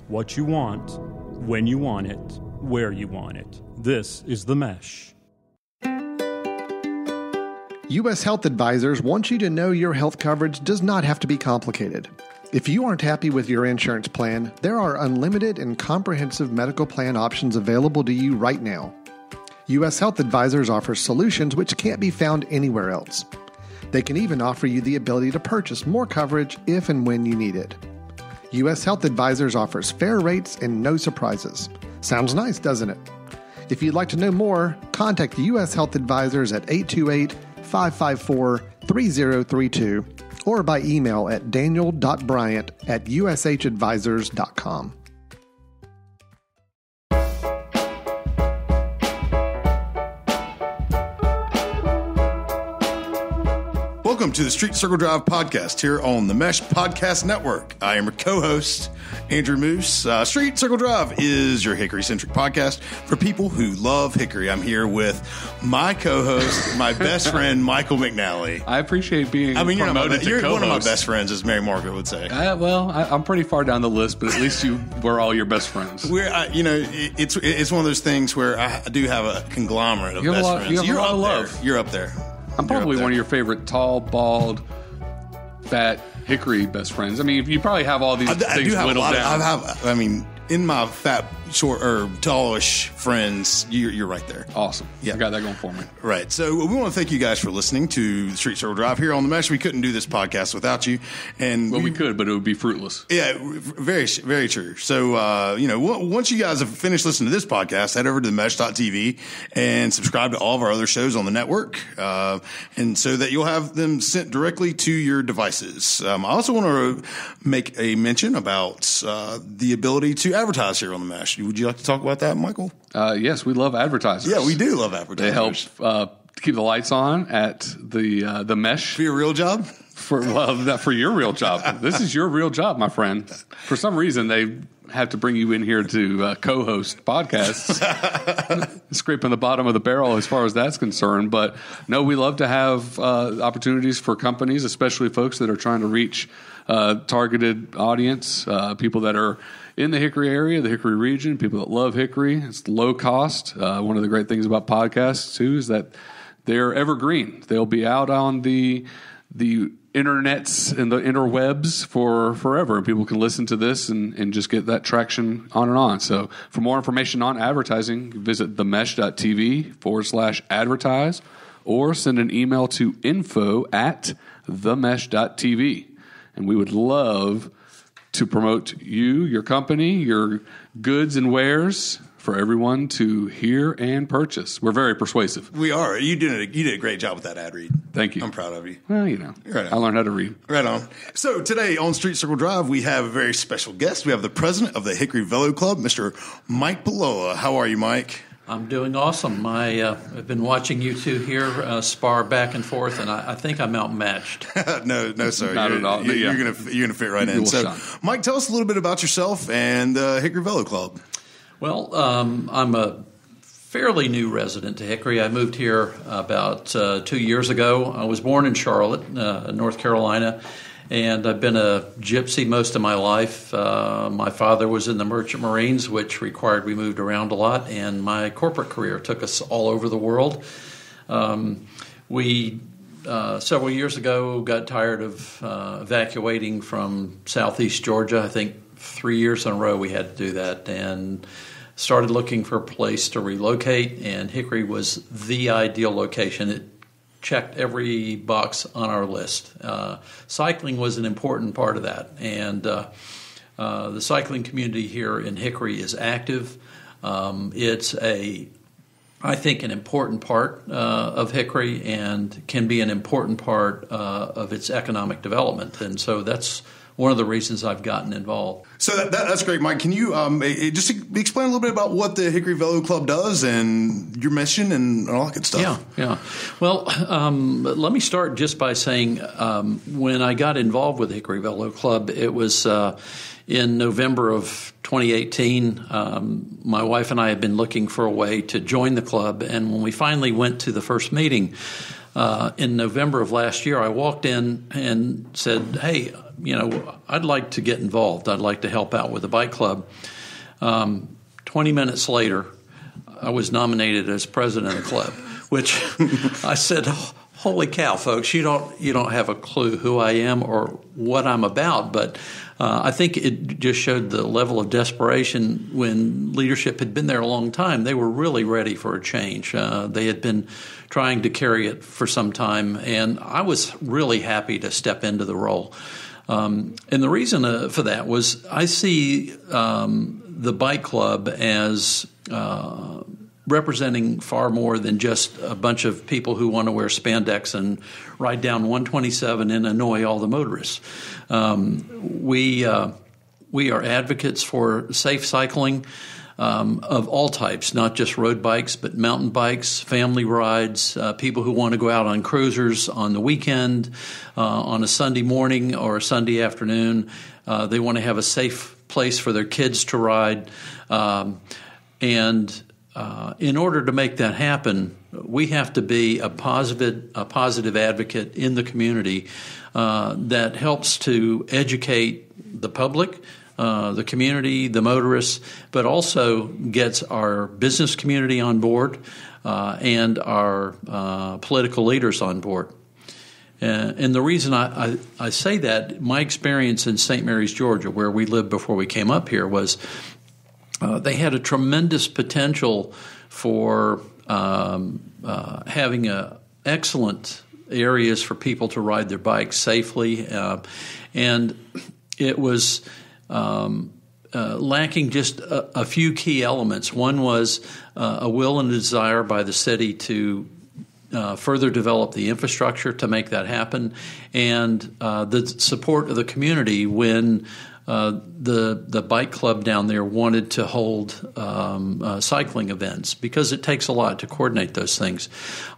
what you want, when you want it, where you want it. This is The Mesh. U.S. Health Advisors wants you to know your health coverage does not have to be complicated. If you aren't happy with your insurance plan, there are unlimited and comprehensive medical plan options available to you right now. U.S. Health Advisors offers solutions which can't be found anywhere else. They can even offer you the ability to purchase more coverage if and when you need it. U.S. Health Advisors offers fair rates and no surprises. Sounds nice, doesn't it? If you'd like to know more, contact U.S. Health Advisors at 828-554-3032 or by email at daniel.bryant@ushadvisors.com. Welcome to the Street Circle Drive podcast here on the Mesh Podcast Network. I am your co-host, Andrew Moose. Street Circle Drive is your Hickory-centric podcast for people who love Hickory. I'm here with my co-host, my best friend, Michael McNally. I appreciate being promoted to co-host. You're one of my best friends, as Mary Margaret would say. I'm pretty far down the list, but at least we're all your best friends. It's one of those things where I do have a conglomerate of best friends. You're up there. You're up there. I'm probably one of your favorite tall, bald, fat Hickory best friends. I mean, you probably have all these things whittled down. In my fat, short, or tallish friends, you're right there. Awesome. Yeah. I got that going for me. Right. So we want to thank you guys for listening to the Street Circle Drive here on the Mesh. We couldn't do this podcast without you. We could, but it would be fruitless. Yeah, very, very true. So, once you guys have finished listening to this podcast, head over to themesh.tv and subscribe to all of our other shows on the network. And so that you'll have them sent directly to your devices. I also want to make a mention about the ability to advertise here on the Mesh. Would you like to talk about that, Michael? Yes, we love advertisers. Yeah, we do love advertisers. They help keep the lights on at the Mesh. For your real job? Not for your real job. This is your real job, my friend. For some reason, they have to bring you in here to co-host podcasts. Scraping the bottom of the barrel as far as that's concerned. But no, we love to have opportunities for companies, especially folks that are trying to reach targeted audience, people that are in the Hickory area, the Hickory region, people that love Hickory. It's low cost. One of the great things about podcasts, too, is that they're evergreen. They'll be out on the internets and the interwebs for forever. And people can listen to this and just get that traction on and on. So for more information on advertising, visit themesh.tv/advertise or send an email to info@themesh.tv. And we would love to promote you, your company, your goods and wares for everyone to hear and purchase. We're very persuasive. We are. You did a great job with that ad read. Thank you. I'm proud of you. Well, right I learned how to read. Right on. So today on Street Circle Drive, we have a very special guest. We have the president of the Hickory Velo Club, Mr. Mike Pilolla. How are you, Mike? I'm doing awesome. I've been watching you two here spar back and forth, and I think I'm outmatched. No, sir. Not at all. You're gonna fit right in. So, Mike, tell us a little bit about yourself and the Hickory Velo Club. Well, I'm a fairly new resident to Hickory. I moved here about 2 years ago. I was born in Charlotte, North Carolina, and I've been a gypsy most of my life. My father was in the Merchant Marines, which required we moved around a lot, and my corporate career took us all over the world. We several years ago got tired of evacuating from southeast Georgia. I think 3 years in a row we had to do that, and started looking for a place to relocate, and Hickory was the ideal location. It checked every box on our list. Cycling was an important part of that, and the cycling community here in Hickory is active. It's I think an important part of Hickory and can be an important part of its economic development, and so that's one of the reasons I've gotten involved. So that's great, Mike. Can you just explain a little bit about what the Hickory Velo Club does and your mission and all that good stuff? Yeah. Well, let me start just by saying when I got involved with the Hickory Velo Club, it was in November of 2018. My wife and I had been looking for a way to join the club, and when we finally went to the first meeting in November of last year, I walked in and said, "Hey, I'd like to get involved. I'd like to help out with the bike club. 20 minutes later, I was nominated as president of the club, which I said, holy cow, folks, you don't have a clue who I am or what I'm about. But I think it just showed the level of desperation when leadership had been there a long time. They were really ready for a change. They had been trying to carry it for some time, and I was really happy to step into the role. And the reason for that was I see the bike club as representing far more than just a bunch of people who want to wear spandex and ride down 127 and annoy all the motorists. We are advocates for safe cycling of all types, not just road bikes, but mountain bikes, family rides, people who want to go out on cruisers on the weekend, on a Sunday morning or a Sunday afternoon. They want to have a safe place for their kids to ride. And in order to make that happen, we have to be a positive advocate in the community that helps to educate the public, the community, the motorists, but also gets our business community on board and our political leaders on board. And the reason I say that, my experience in St. Mary's, Georgia, where we lived before we came up here, was they had a tremendous potential for having excellent areas for people to ride their bikes safely, and it was lacking just a few key elements. One was a will and a desire by the city to further develop the infrastructure to make that happen, and the support of the community when the bike club down there wanted to hold cycling events, because it takes a lot to coordinate those things.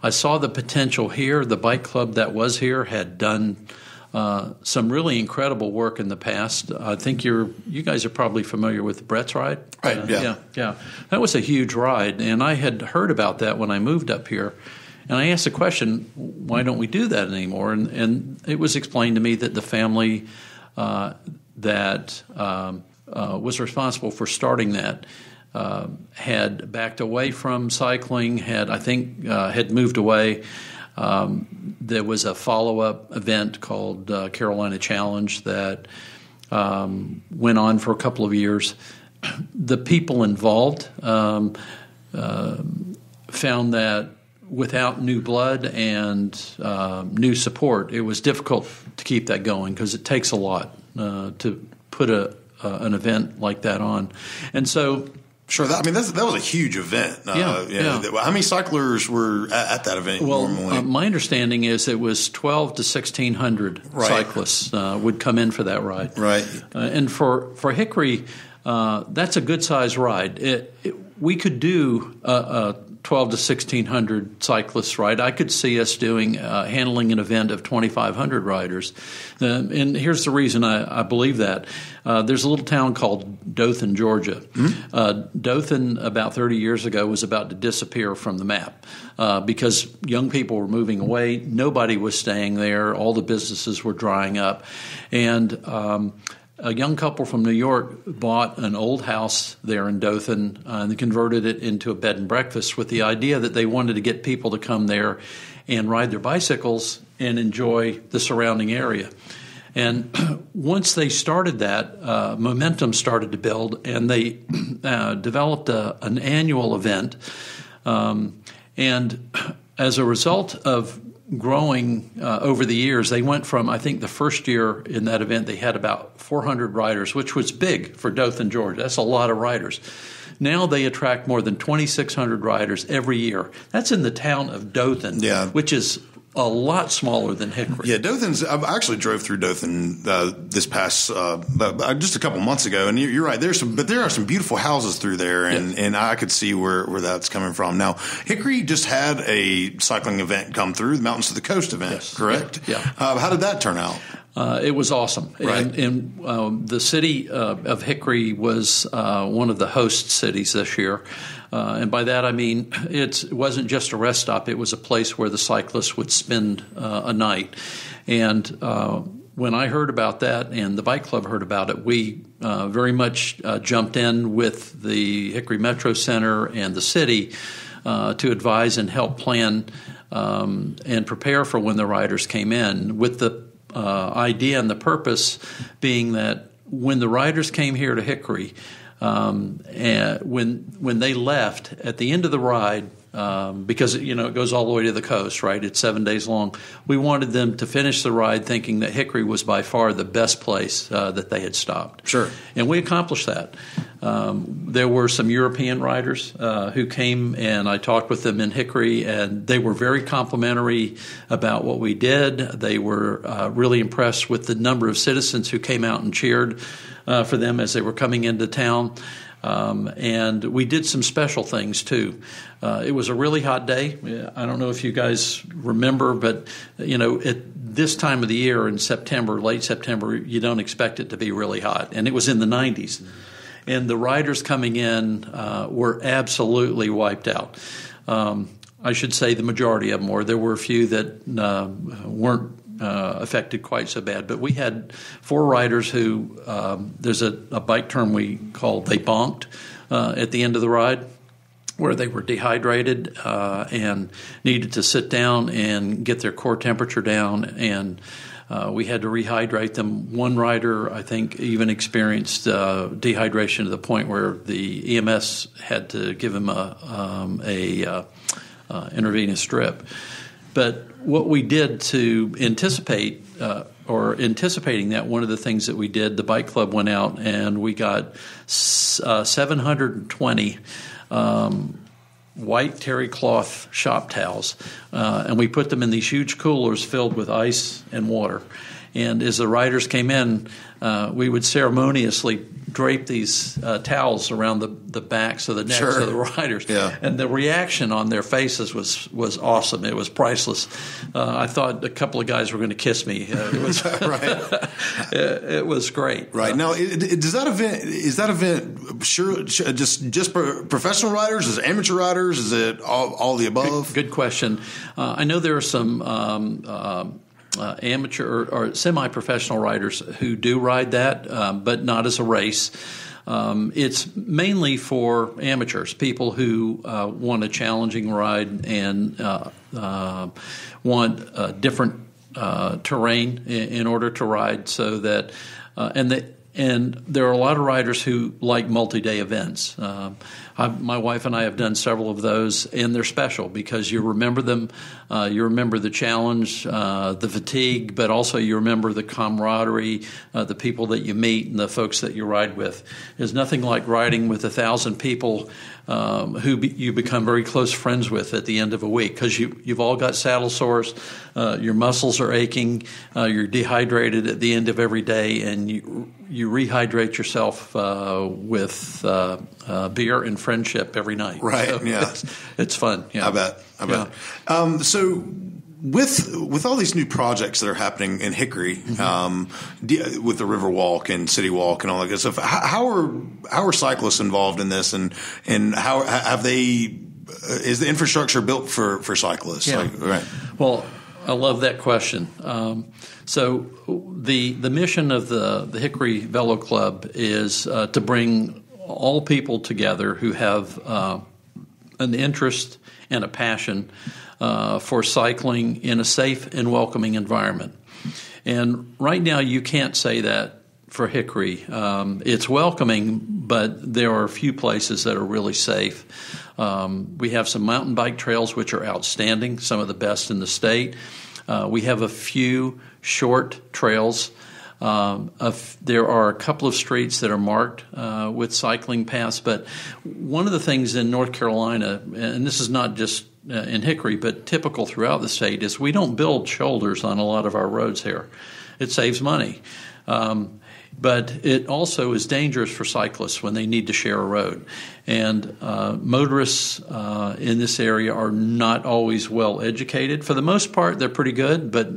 I saw the potential here. The bike club that was here had done some really incredible work in the past. I think you guys are probably familiar with Brett's Ride. Right, yeah. That was a huge ride, and I had heard about that when I moved up here. And I asked the question, why don't we do that anymore? And it was explained to me that the family that was responsible for starting that had backed away from cycling, had moved away. There was a follow-up event called Carolina Challenge that went on for a couple of years. The people involved found that without new blood and new support, it was difficult to keep that going, because it takes a lot to put an event like that on. And so, sure, that was a huge event. Yeah. How many cyclers were at that event normally? My understanding is it was 1,200 to 1,600 cyclists would come in for that ride. Right. And for Hickory, that's a good-sized ride. We could do a 1,200 to 1,600 cyclists ride. I could see us handling an event of 2,500 riders. And here's the reason I believe that. There's a little town called Dothan, Georgia. Mm-hmm. Dothan, about 30 years ago, was about to disappear from the map because young people were moving away. Nobody was staying there. All the businesses were drying up. And a young couple from New York bought an old house there in Dothan and converted it into a bed and breakfast with the idea that they wanted to get people to come there and ride their bicycles and enjoy the surrounding area. And once they started that, momentum started to build, and they developed an annual event. And as a result of growing over the years, they went from, I think the first year in that event, they had about 400 riders, which was big for Dothan, Georgia. That's a lot of riders. Now they attract more than 2,600 riders every year. That's in the town of Dothan, which is a lot smaller than Hickory. Yeah, I actually drove through Dothan this past just a couple months ago, and you're right. There are some beautiful houses through there, and I could see where that's coming from. Now, Hickory just had a cycling event come through, the Mountains to the Coast event, correct? Yeah. How did that turn out? It was awesome. Right. And the city of Hickory was one of the host cities this year. And by that I mean it wasn't just a rest stop. It was a place where the cyclists would spend a night. And when I heard about that and the bike club heard about it, we very much jumped in with the Hickory Metro Center and the city to advise and help plan and prepare for when the riders came in, with the idea and the purpose being that when the riders came here to Hickory, and when they left at the end of the ride, because it goes all the way to the coast, right? It's 7 days long. We wanted them to finish the ride thinking that Hickory was by far the best place that they had stopped. Sure. And we accomplished that. There were some European riders who came, and I talked with them in Hickory, and they were very complimentary about what we did. They were really impressed with the number of citizens who came out and cheered for them as they were coming into town. And we did some special things too. It was a really hot day. I don't know if you guys remember, but at this time of the year in September, late September, you don't expect it to be really hot, and it was in the 90s. And the riders coming in were absolutely wiped out. I should say the majority of them were. There were a few that weren't affected quite so bad. But we had 4 riders who, there's a bike term we call they bonked at the end of the ride, where they were dehydrated and needed to sit down and get their core temperature down, and we had to rehydrate them. One rider, I think, even experienced dehydration to the point where the EMS had to give him a intravenous drip. But what we did to anticipate anticipating that, one of the things that we did, the bike club went out and we got 720 white terry cloth shop towels, and we put them in these huge coolers filled with ice and water. And as the riders came in, we would ceremoniously drape these towels around the backs of the necks of the riders. Yeah. And the reaction on their faces was awesome. It was priceless. I thought a couple of guys were going to kiss me. It was right. It was great. Right. Now, is that event just professional riders? Is it amateur riders? Is it all the above? Good question. I know there are some amateur or semi-professional riders who do ride that, but not as a race. It's mainly for amateurs, people who want a challenging ride and want a different terrain in order to ride, so that and there are a lot of riders who like multi-day events. My wife and I have done several of those, and they're special because you remember them. You remember the challenge, the fatigue, but also you remember the camaraderie, the people that you meet and the folks that you ride with. There's nothing like riding with 1,000 people who you become very close friends with at the end of a week, because you've all got saddle sores, your muscles are aching, you're dehydrated at the end of every day, and you rehydrate yourself with beer and friendship every night. Right. So yeah. It's fun. Yeah. I bet. Yeah. So with all these new projects that are happening in Hickory, with the River Walk and City Walk and all that good stuff, how are cyclists involved in this, and how have they? Is the infrastructure built for cyclists? Yeah. Right. Well, I love that question. So the mission of the Hickory Velo Club is to bring all people together who have an interest and a passion for cycling in a safe and welcoming environment. And right now you can't say that for Hickory. It's welcoming, but there are a few places that are really safe. We have some mountain bike trails which are outstanding, some of the best in the state. We have a few short trails. There are a couple of streets that are marked with cycling paths, but one of the things in North Carolina, and this is not just in Hickory, but typical throughout the state, is we don't build shoulders on a lot of our roads here. It saves money. But it also is dangerous for cyclists when they need to share a road. And motorists in this area are not always well educated. For the most part, they're pretty good, but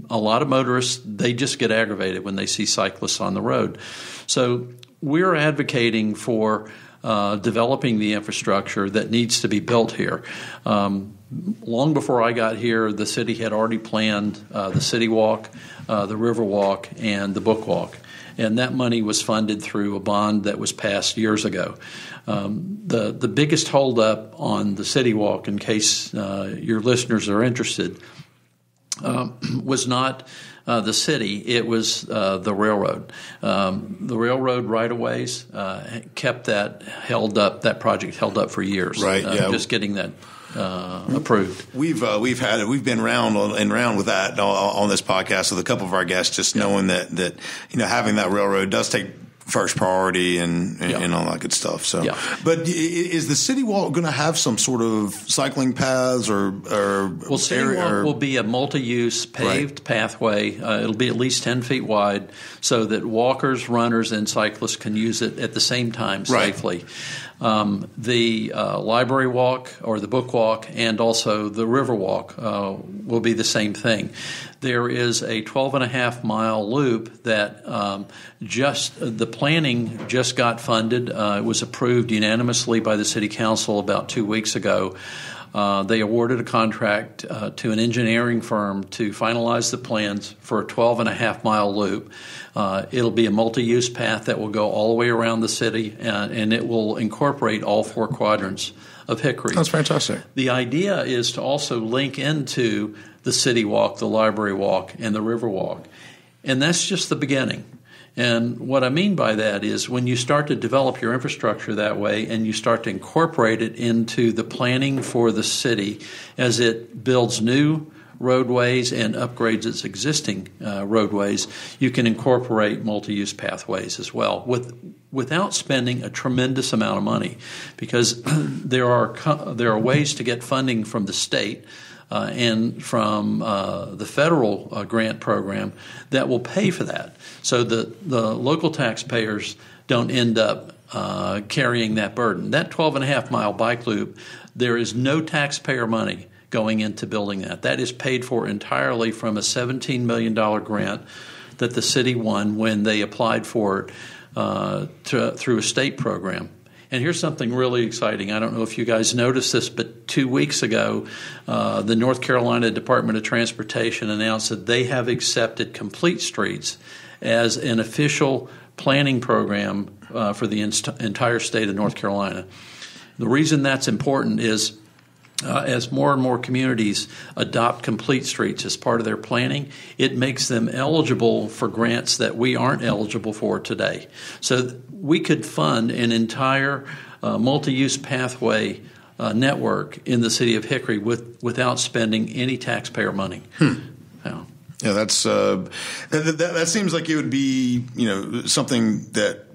a lot of motorists, they just get aggravated when they see cyclists on the road. So we're advocating for developing the infrastructure that needs to be built here. Long before I got here, the city had already planned the City Walk, the River Walk, and the Book Walk. And that money was funded through a bond that was passed years ago. The biggest holdup on the City Walk, in case your listeners are interested, was not the city. It was the railroad. The railroad right-of-ways kept that project held up for years. Right. Just getting that approved. We've been round and round with that on this podcast with a couple of our guests, just knowing that having that railroad does take first priority and all that good stuff. So, but is the City Walk going to have some sort of cycling paths or well, City Walk will be a multi-use paved pathway. It'll be at least 10 feet wide, so that walkers, runners, and cyclists can use it at the same time safely. The library walk or the book walk and also the river walk will be the same thing. There is a 12.5-mile loop that the planning just got funded. It was approved unanimously by the City Council about 2 weeks ago. They awarded a contract to an engineering firm to finalize the plans for a 12.5-mile loop. It'll be a multi-use path that will go all the way around the city, and it will incorporate all 4 quadrants of Hickory. That's fantastic. The idea is to also link into the City Walk, the Library Walk, and the River Walk. And that's just the beginning. And what I mean by that is when you start to develop your infrastructure that way and you start to incorporate it into the planning for the city as it builds new roadways and upgrades its existing roadways, you can incorporate multi-use pathways as well without spending a tremendous amount of money, because there are ways to get funding from the state and from the federal grant program that will pay for that, so that the local taxpayers don't end up carrying that burden. That 12.5-mile bike loop, there is no taxpayer money going into building that. That is paid for entirely from a $17 million grant that the city won when they applied for it through a state program. And here's something really exciting. I don't know if you guys noticed this, but 2 weeks ago, the North Carolina Department of Transportation announced that they have accepted Complete Streets as an official planning program for the entire state of North Carolina. The reason that's important is as more and more communities adopt Complete Streets as part of their planning, it makes them eligible for grants that we aren't eligible for today. So we could fund an entire multi-use pathway network in the city of Hickory without spending any taxpayer money. Yeah, that's that seems like it would be something that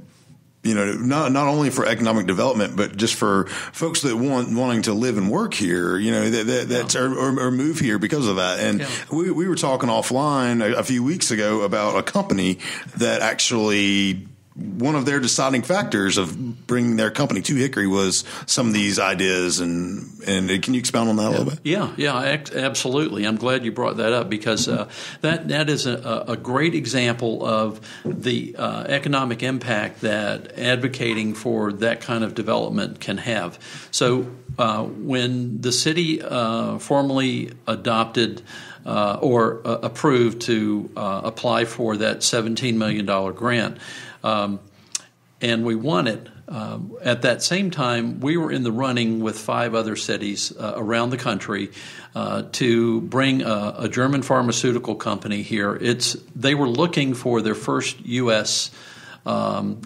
not only for economic development, but just for folks that wanting to live and work here, or move here because of that. And we were talking offline a few weeks ago about a company that actually, one of their deciding factors of bringing their company to Hickory was some of these ideas. And can you expound on that a little bit? Yeah, absolutely. I'm glad you brought that up, because that is a great example of the economic impact that advocating for that kind of development can have. So when the city formally adopted or approved to apply for that $17 million grant, and we won it. At that same time, we were in the running with 5 other cities around the country to bring a German pharmaceutical company here. They were looking for their first U.S.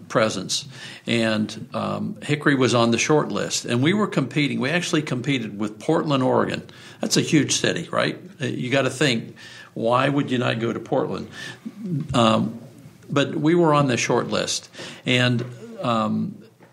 presence, and Hickory was on the short list. And we were competing. We actually competed with Portland, Oregon. That's a huge city, right? You got to think, why would you not go to Portland? But we were on the short list, and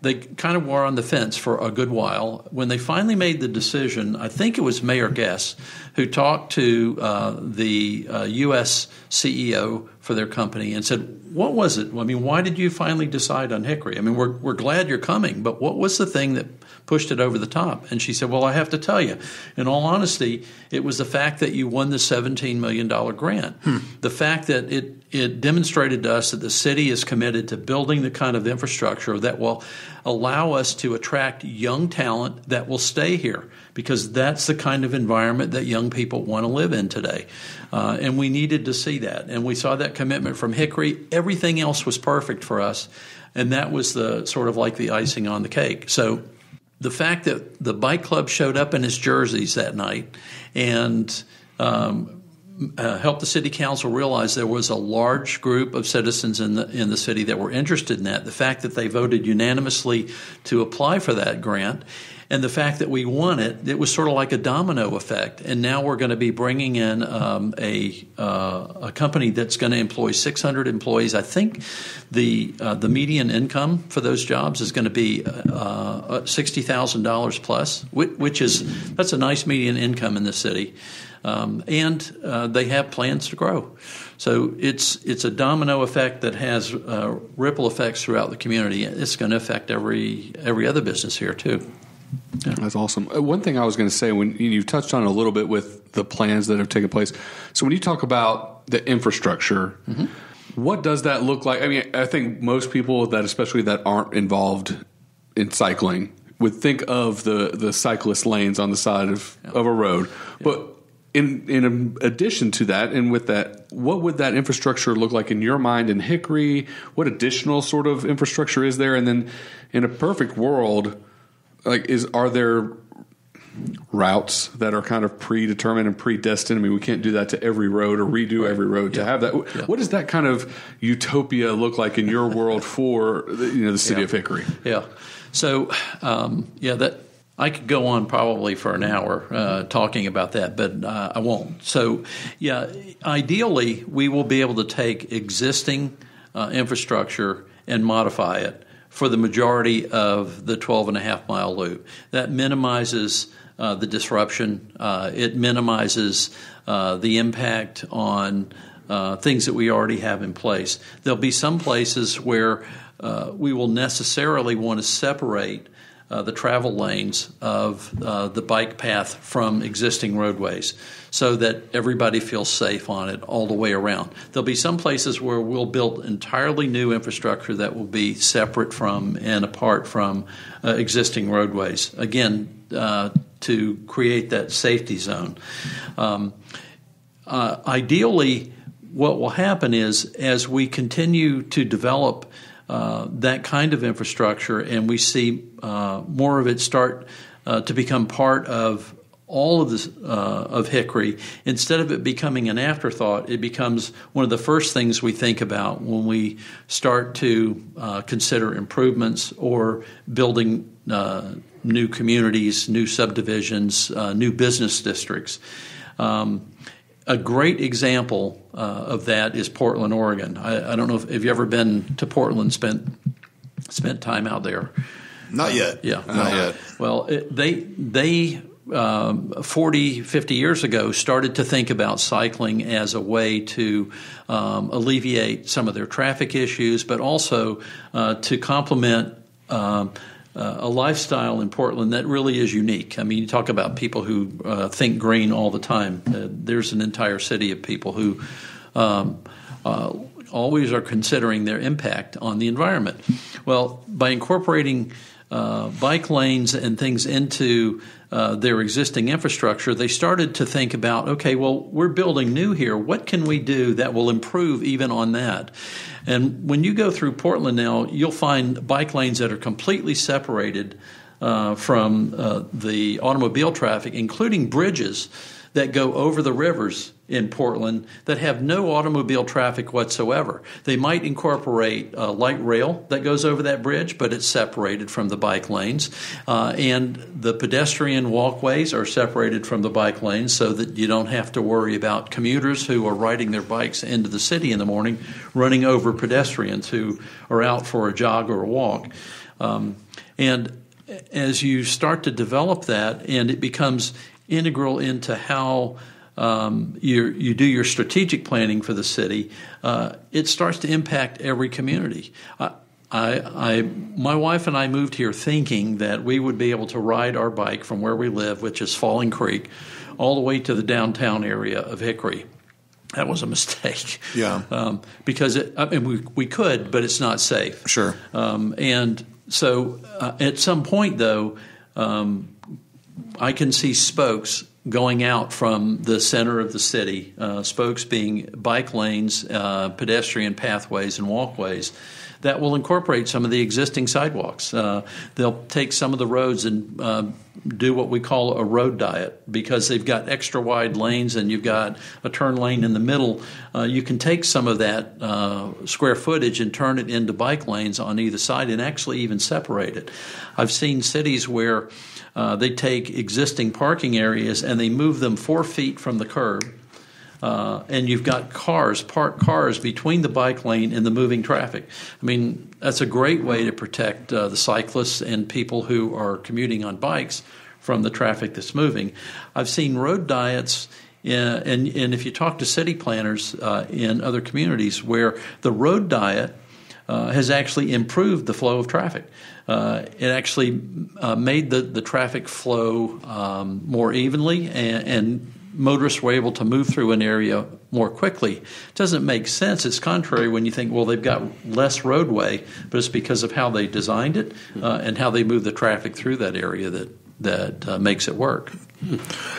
they kind of were on the fence for a good while. When they finally made the decision, I think it was Mayor Guess who talked to the U.S. CEO for their company and said, what was it? I mean, why did you finally decide on Hickory? I mean, we're glad you're coming, but what was the thing that pushed it over the top? And she said, well, I have to tell you, in all honesty, it was the fact that you won the $17 million grant. The fact that it demonstrated to us that the city is committed to building the kind of infrastructure that will allow us to attract young talent that will stay here, because that's the kind of environment that young people want to live in today. And we needed to see that. And we saw that commitment from Hickory. Everything else was perfect for us. And that was the sort of like the icing on the cake. So the fact that the bike club showed up in its jerseys that night and helped the city council realize there was a large group of citizens in the city that were interested in that, the fact that they voted unanimously to apply for that grant, and the fact that we won it, it was sort of like a domino effect. And now we're going to be bringing in a company that's going to employ 600 employees. I think the median income for those jobs is going to be $60,000 plus, that's a nice median income in the city. And they have plans to grow. So it's a domino effect that has ripple effects throughout the community. It's going to affect every other business here too. Yeah. That's awesome. One thing I was going to say, when you've touched on it a little bit with the plans that have taken place. So when you talk about the infrastructure, what does that look like? I mean, I think most people especially that aren't involved in cycling would think of the cyclist lanes on the side of a road. But in addition to that, and with that, what would that infrastructure look like in your mind in Hickory? What additional sort of infrastructure is there? And then in a perfect world, are there routes that are kind of predetermined and predestined? I mean, we can't do that to every road or redo every road to have that. Yeah. What does that kind of utopia look like in your world for the city of Hickory? Yeah. So, that I could go on probably for an hour talking about that, but I won't. So, ideally, we will be able to take existing infrastructure and modify it for the majority of the 12.5-mile loop. That minimizes the disruption. It minimizes the impact on things that we already have in place. There'll be some places where we will necessarily want to separate the travel lanes of the bike path from existing roadways so that everybody feels safe on it all the way around. There'll be some places where we'll build entirely new infrastructure that will be separate from and apart from existing roadways, again, to create that safety zone. Ideally, what will happen is as we continue to develop that kind of infrastructure, and we see more of it start to become part of all of this of Hickory. Instead of it becoming an afterthought, it becomes one of the first things we think about when we start to consider improvements or building new communities, new subdivisions, new business districts. A great example of that is Portland, Oregon. I don't know if you ever been to Portland, spent time out there. Not yet. Yeah, not yet. Well, they 40, 50 years ago started to think about cycling as a way to alleviate some of their traffic issues, but also to complement a lifestyle in Portland that really is unique. I mean, you talk about people who think green all the time. There's an entire city of people who always are considering their impact on the environment. Well, by incorporating bike lanes and things into their existing infrastructure, they started to think about, okay, well, we're building new here. What can we do that will improve even on that? And when you go through Portland now, you'll find bike lanes that are completely separated from the automobile traffic, including bridges that go over the rivers in Portland that have no automobile traffic whatsoever. They might incorporate light rail that goes over that bridge, but it's separated from the bike lanes. And the pedestrian walkways are separated from the bike lanes so that you don't have to worry about commuters who are riding their bikes into the city in the morning running over pedestrians who are out for a jog or a walk. And as you start to develop that and it becomes integral into how you do your strategic planning for the city, it starts to impact every community. My wife and I moved here thinking that we would be able to ride our bike from where we live, which is Falling Creek, all the way to the downtown area of Hickory. That was a mistake. Yeah. Because we could, but it's not safe. Sure. And so at some point, though, I can see spokes going out from the center of the city, spokes being bike lanes, pedestrian pathways, and walkways that will incorporate some of the existing sidewalks. They'll take some of the roads and do what we call a road diet, because they've got extra wide lanes and you've got a turn lane in the middle. You can take some of that square footage and turn it into bike lanes on either side and actually even separate it. I've seen cities where they take existing parking areas and they move them 4 feet from the curb. And you've got parked cars between the bike lane and the moving traffic. I mean, that's a great way to protect the cyclists and people who are commuting on bikes from the traffic that's moving. I've seen road diets, and if you talk to city planners in other communities, where the road diet has actually improved the flow of traffic. It actually made the traffic flow more evenly, and motorists were able to move through an area more quickly. It doesn't make sense. It's contrary when you think, well, they've got less roadway, but it's because of how they designed it and how they move the traffic through that area that makes it work.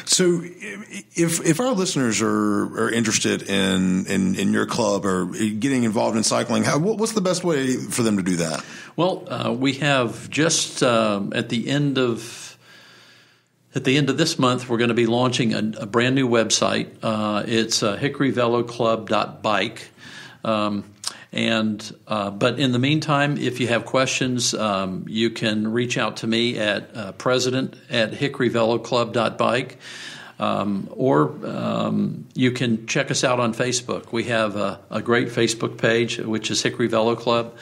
So if our listeners are interested in your club or getting involved in cycling, what's the best way for them to do that? Well, we have just at the end of this month, we're going to be launching a brand new website. It's HickoryVeloClub.bike. But in the meantime, if you have questions, you can reach out to me at president@HickoryVeloClub.bike. Or you can check us out on Facebook. We have a great Facebook page, which is Hickory Velo Club.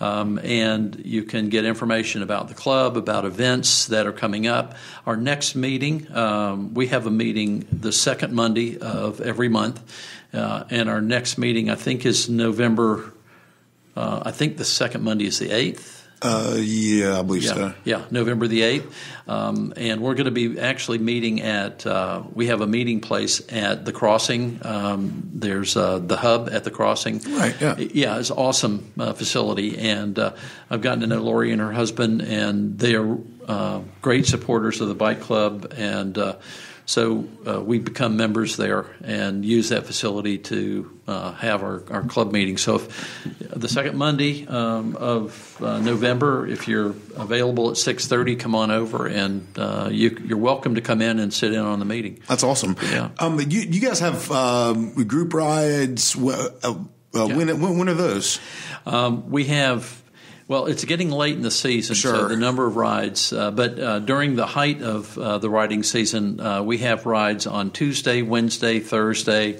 And you can get information about the club, about events that are coming up. Our next meeting, we have a meeting the second Monday of every month. And our next meeting, I think, is November. I think the second Monday is the 8th. Yeah, I believe so. Yeah, November the 8th. And we're going to be actually meeting at, we have a meeting place at the Crossing. There's the hub at the Crossing. Right, yeah. Yeah, it's an awesome facility. And I've gotten to know Lori and her husband, and they are great supporters of the bike club. And so we become members there and use that facility to have our club meeting. So if the second Monday of November, if you're available at 6:30, come on over, and you're welcome to come in and sit in on the meeting. That's awesome. Yeah. You guys have group rides. When are those? We have. Well, it's getting late in the season, sure. So the number of rides. But during the height of the riding season, we have rides on Tuesday, Wednesday, Thursday,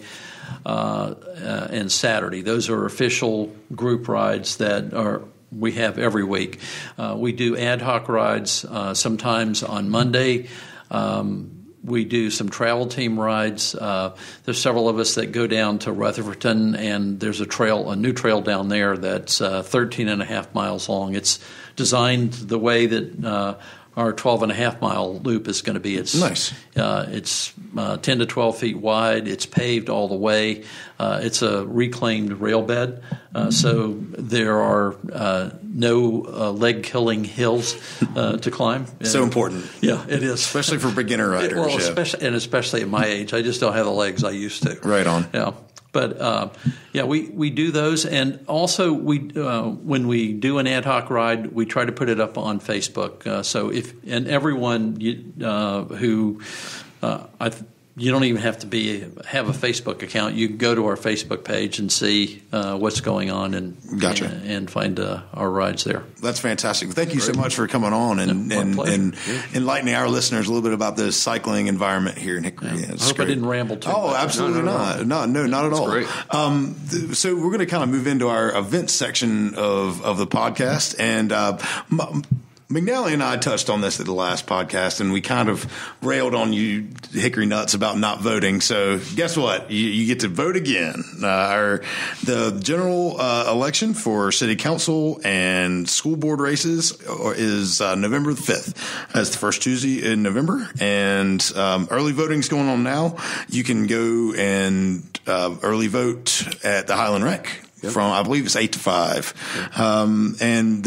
and Saturday. Those are official group rides that we have every week. We do ad hoc rides sometimes on Monday. We do some travel team rides. There's several of us that go down to Rutherfordton, and there's a new trail down there that's 13 and a half miles long. It's designed the way that our 12-and-a-half-mile loop is going to be. It's nice. It's 10 to 12 feet wide. It's paved all the way. It's a reclaimed rail bed, so there are no leg-killing hills to climb. So important. Yeah, it is. Especially for beginner riders. Well, especially at my age. I just don't have the legs I used to. Right on. Yeah. But, we do those. And also, when we do an ad hoc ride, we try to put it up on Facebook. And everyone who you don't even have to have a Facebook account. You can go to our Facebook page and see what's going on and gotcha. and find our rides there. That's fantastic. Thank you so much for coming on and enlightening our listeners a little bit about the cycling environment here in Hickory. Yeah. I hope I didn't ramble too much. Oh, absolutely not. No, not at all. Great. So we're going to kind of move into our events section of the podcast, and McNally and I touched on this at the last podcast, and we kind of railed on you Hickory nuts about not voting. So guess what? You get to vote again. The general election for city council and school board races is November the 5th. That's the first Tuesday in November, and early voting is going on now. You can go and early vote at the Highland Rec. Yep. From, I believe it's 8 to 5. Yep. And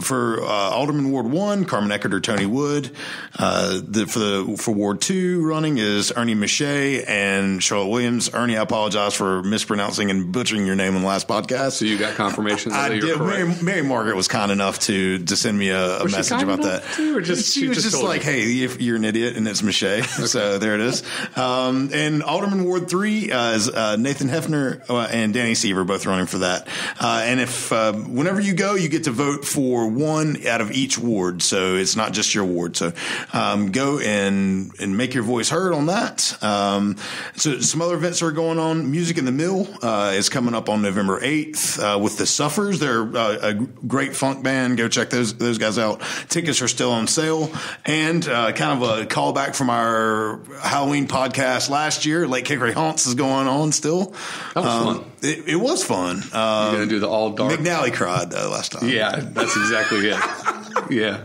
for Alderman Ward 1, Carmen Eckert or Tony Wood. For Ward 2 running is Ernie Miche and Charlotte Williams. Ernie, I apologize for mispronouncing and butchering your name on the last podcast. So you got confirmation that I you're correct? Mary Margaret was kind enough to send me a message about that. Or she was just like, hey, you're an idiot, and it's Miche. Okay. So there it is. And Alderman Ward 3 is Nathan Hefner and Danny Seaver, both running for that. And if whenever you go, you get to vote for one out of each ward. So it's not just your ward. So go and make your voice heard on that. So some other events are going on. Music in the Mill is coming up on November 8th with the Suffers. They're a great funk band. Go check those guys out. Tickets are still on sale. And kind of a callback from our Halloween podcast last year. Lake Hickory Haunts is going on still. That was fun. It was fun. You're going to do the all dark. McNally cried last time. Yeah, that's exactly it. Yeah.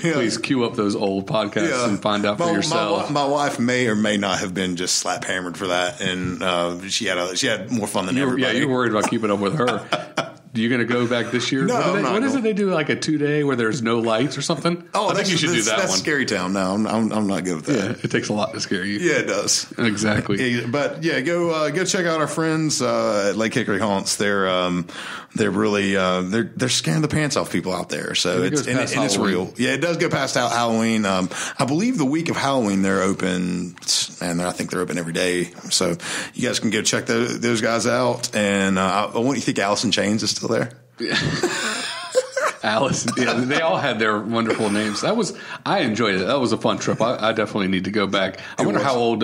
Please cue up those old podcasts and find out for yourself. My wife may or may not have been just slap hammered for that, and she had more fun than everybody. Yeah, you're worried about keeping up with her. You going to go back this year? No, what is it they do, like a 2-day where there's no lights or something? Oh, I think you should do that that's one. Scary Town. No, I'm not good with that. Yeah, it takes a lot to scare you. Yeah, it does. Exactly. Yeah, but yeah, go check out our friends at Lake Hickory Haunts. They're really they're scaring the pants off people out there. So it's real. Yeah, it does go past out Halloween. I believe the week of Halloween they're open, and I think they're open every day. So you guys can go check those guys out. And what do you think? Alice in Chains is still there? Yeah. Alice, yeah, they all had their wonderful names. I enjoyed it. That was a fun trip. I definitely need to go back. I wonder how old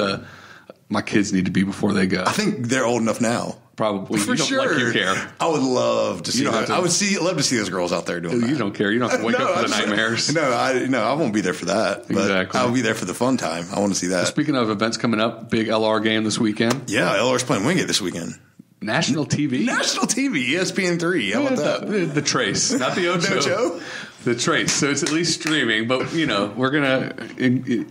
my kids need to be before they go. I think they're old enough now. Probably. For sure. Like you care. I would love to see that. I would love to see those girls out there doing that. You don't care. You don't have to wake up for the nightmares. No, I won't be there for that. But exactly. I'll be there for the fun time. I want to see that. Well, speaking of events coming up, big LR game this weekend. Yeah, LR's playing Wingate this weekend. National TV? National TV, ESPN3. How about that? The Trace, not the Ocho. The Ocho? The Trace. So it's at least streaming, but, we're going to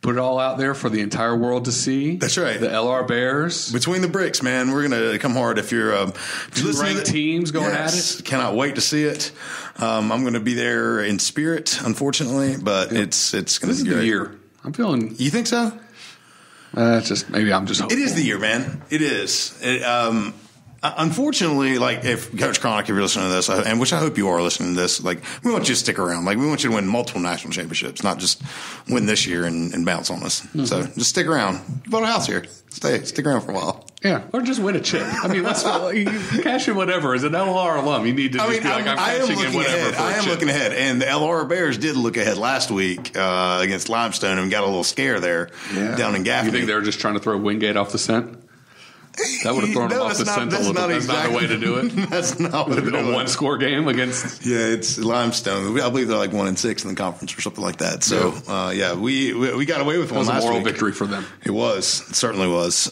put it all out there for the entire world to see. That's right. The LR Bears. Between the bricks, man. We're going to come hard if you're two ranked teams going at it. Cannot wait to see it. I'm going to be there in spirit, unfortunately, but it's going to be great. This is the year. I'm feeling. You think so? Maybe I'm just hopeful. It is the year, man. It is. Unfortunately, like if Coach Cronick, if you're listening to this, and which I hope you are listening to this, like we want you to stick around. Like we want you to win multiple national championships, not just win this year and bounce on us. Mm-hmm. So just stick around. You bought a house here. Stick around for a while. Yeah, or just win a chip. I mean, let's cash in whatever. As an LR alum, you need to just be like, I'm cashing in whatever. I am looking ahead, and the LR Bears did look ahead last week against Limestone and got a little scare there down in Gaffney. You think they were just trying to throw Wingate off the scent? That would have thrown them off the scent a little bit. That's not the way to do it. That's not what a one-score game against. Yeah, it's Limestone. I believe they're like 1-6 in the conference or something like that. So we got away with one last week. It was a moral victory for them. It was. It certainly was.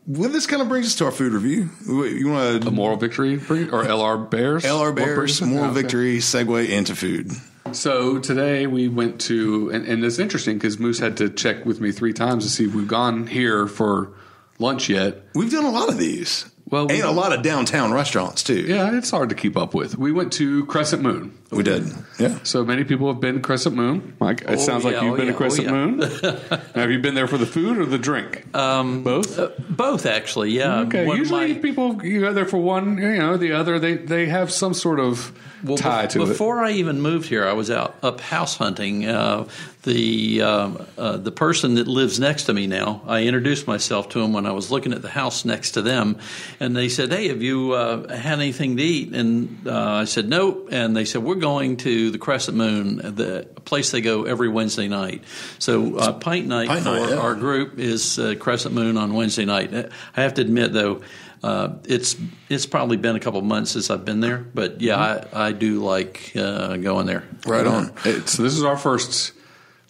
Well, this kind of brings us to our food review. You want a moral victory or LR Bears? LR Bears, moral victory, segue into food. So today we went to, and it's interesting because Moose had to check with me 3 times to see if we've gone here for lunch yet. We've done a lot of these. Well, and a lot of downtown restaurants too. Yeah, it's hard to keep up with. We went to Crescent Moon. We did. Yeah. So many people have been to Crescent Moon. Mike, it sounds like you've been to Crescent Moon. Have you been there for the food or the drink? Both? Both, actually, yeah. Okay. Usually people, you go there for one, the other. They have some sort of tie to it. Before I even moved here, I was up house hunting. The person that lives next to me now, I introduced myself to him when I was looking at the house next to them, and they said, "Hey, have you had anything to eat?" And I said, "Nope." And they said, "We're going to the Crescent Moon, the place they go every Wednesday night." So pint night for our group is Crescent Moon on Wednesday night. I have to admit, though, It's probably been a couple of months since I've been there, but yeah, I do like going there. Right on. So this is our first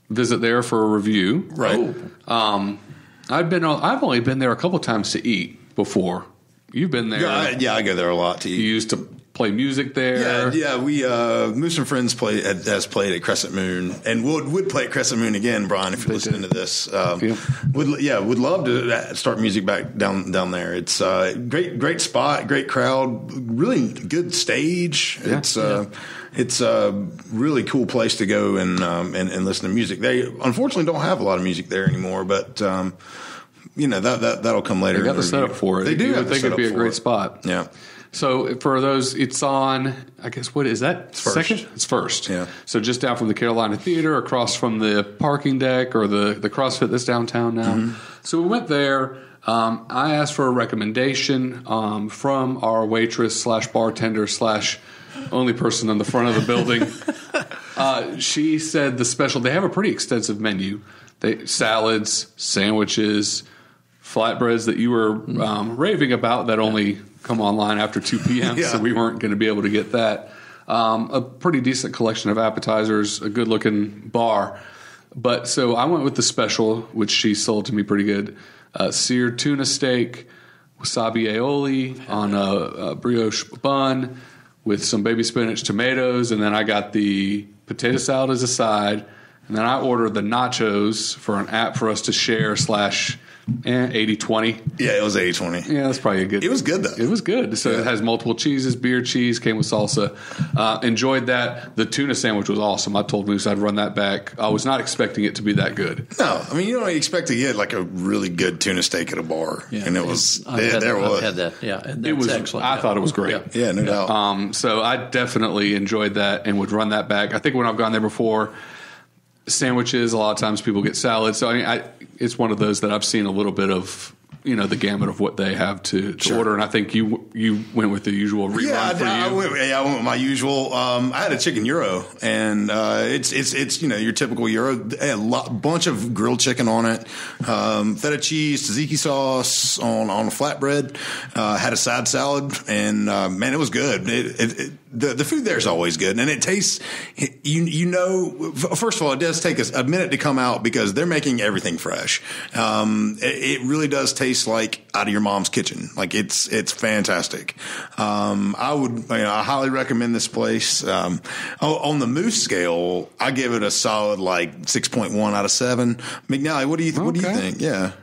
visit there for a review. Right. I've only been there a couple of times to eat before. You've been there. Yeah, I go there a lot to eat. You used to play music there. Yeah. We Moose and Friends has played at Crescent Moon, and would play at Crescent Moon again, Brian. If you're listening to this, would love to start music back down there. It's great spot, great crowd, really good stage. Yeah. It's a really cool place to go and listen to music. They unfortunately don't have a lot of music there anymore, but that'll come later. They got the setup for it. They do. You would think it'd be a great spot. Yeah. So for those, it's on, I guess, what is that? It's first. Second? It's first. Yeah. So just down from the Carolina Theater, across from the parking deck or the CrossFit that's downtown now. Mm-hmm. So we went there. I asked for a recommendation from our waitress / bartender / only person in the front of the building. She said the special, they have a pretty extensive menu. Salads, sandwiches, flatbreads that you were raving about that only come online after 2 p.m., so we weren't going to be able to get that. A pretty decent collection of appetizers, a good-looking bar. But so I went with the special, which she sold to me pretty good. Seared tuna steak, wasabi aioli on a brioche bun with some baby spinach tomatoes, and then I got the potato salad as a side, and then I ordered the nachos for an app for us to share / 80-20. Yeah, it was 80-20. Yeah, that's probably a good. It was good though. It was good. So it has multiple cheeses, beer cheese, came with salsa. Enjoyed that. The tuna sandwich was awesome. I told Moose I'd run that back. I was not expecting it to be that good. No, I mean you don't expect to get like a really good tuna steak at a bar, and it was. I've had that. Yeah, and it was excellent. I thought it was great. Yeah, no doubt. So I definitely enjoyed that and would run that back. I think when I've gone there before. Sandwiches, a lot of times people get salads. So I mean, it's one of those that I've seen a little bit of, the gamut of what they have to order. And I think you went with the usual rerun for you. I went with my usual. I had a chicken gyro, and it's your typical gyro. A bunch of grilled chicken on it, feta cheese, tzatziki sauce on a flatbread. Had a side salad, and man, it was good. The food there is always good, and it tastes. First of all, it does take us a minute to come out because they're making everything fresh. It really does taste like out of your mom's kitchen. Like it's fantastic. I highly recommend this place. On the Moose scale, I give it a solid 6.1 out of 7. McNally, what do you think? Yeah.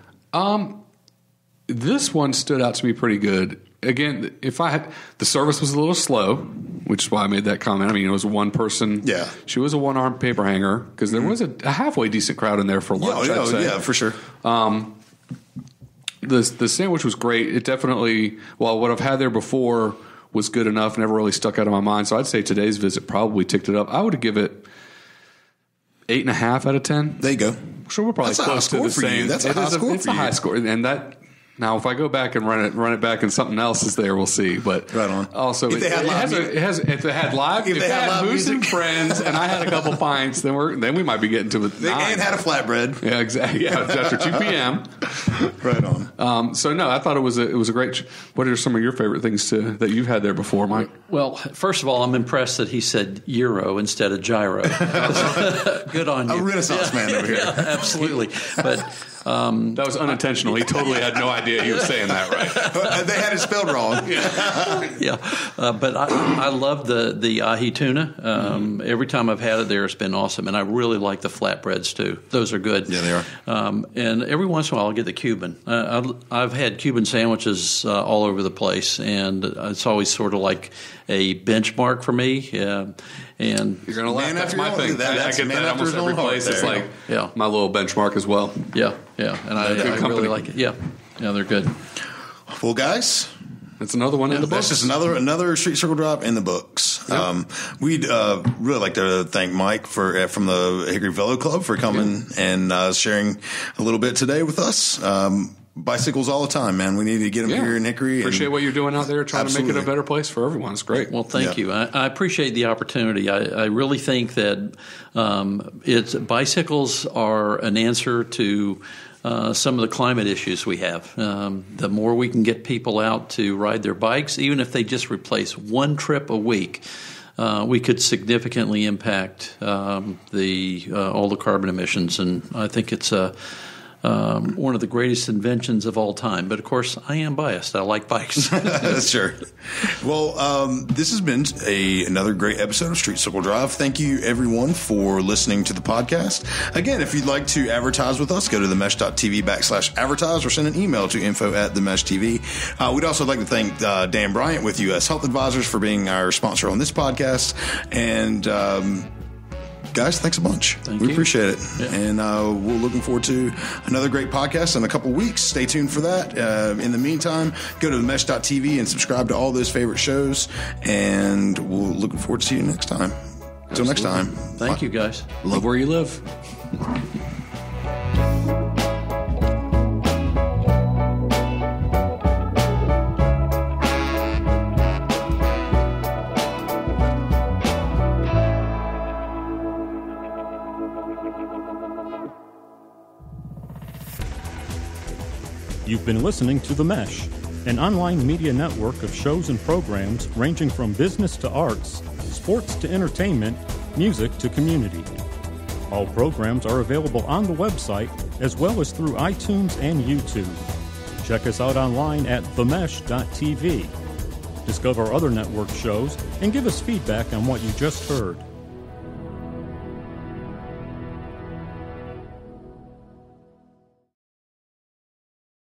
This one stood out to me pretty good. Again, the service was a little slow, which is why I made that comment. I mean, it was one person. Yeah. She was a one-armed paper hanger because there was a halfway decent crowd in there for lunch. Yeah, for sure. The sandwich was great. It definitely, what I've had there before was good enough, never really stuck out of my mind. So I'd say today's visit probably ticked it up. I would give it 8.5 out of 10. There you go. Sure, we're probably close to the same. That's a high score for you. It's a high score, and that. Now, if I go back and run it back and something else is there, we'll see. But right on. Also, if they had live Moose and Friends, and I had a couple pints, then we might be getting to it. And had a flatbread. Yeah, exactly. Yeah, after 2 p.m. Right on. So no, I thought it was a great. What are some of your favorite things that you've had there before, Mike? Well, first of all, I'm impressed that he said gyro instead of gyro. Good on you. A Renaissance man over here. Yeah, absolutely. But. That was unintentional. He totally had no idea he was saying that right. They had it spelled wrong. But I love the ahi tuna. Every time I've had it there, it's been awesome. And I really like the flatbreads, too. Those are good. Yeah, they are. And every once in a while, I'll get the Cuban. I've had Cuban sandwiches all over the place, and it's always sort of like a benchmark for me. And you're gonna laugh. That's my thing. I get that almost every place. It's like my little benchmark as well. Yeah, and I really like it. Yeah, they're good. Well, guys, it's another one in the books. That's just another Street Circle Drive in the books. Yep. We'd really like to thank Mike from the Hickory Velo Club for coming and sharing a little bit today with us. Bicycles all the time, man. We need to get them here in Hickory. Appreciate what you're doing out there, trying to make it a better place for everyone. It's great. Well, thank you. I appreciate the opportunity. I really think that bicycles are an answer to some of the climate issues we have. The more we can get people out to ride their bikes, even if they just replace one trip a week, we could significantly impact all the carbon emissions. And I think it's one of the greatest inventions of all time. But, of course, I am biased. I like bikes. That's sure. Well, this has been another great episode of Street Circle Drive. Thank you, everyone, for listening to the podcast. Again, if you'd like to advertise with us, go to themesh.tv/advertise or send an email to info@themeshtv. We'd also like to thank Dan Bryant with U.S. Health Advisors for being our sponsor on this podcast. And guys, thanks a bunch. We appreciate it. Yeah. And we're looking forward to another great podcast in a couple weeks. Stay tuned for that. In the meantime, go to themesh.tv and subscribe to all those favorite shows. And we're looking forward to seeing you next time. Until next time. Thank you, guys. Love where you live. You've been listening to The Mesh, an online media network of shows and programs ranging from business to arts, sports to entertainment, music to community. All programs are available on the website as well as through iTunes and YouTube. Check us out online at themesh.tv. Discover other network shows and give us feedback on what you just heard.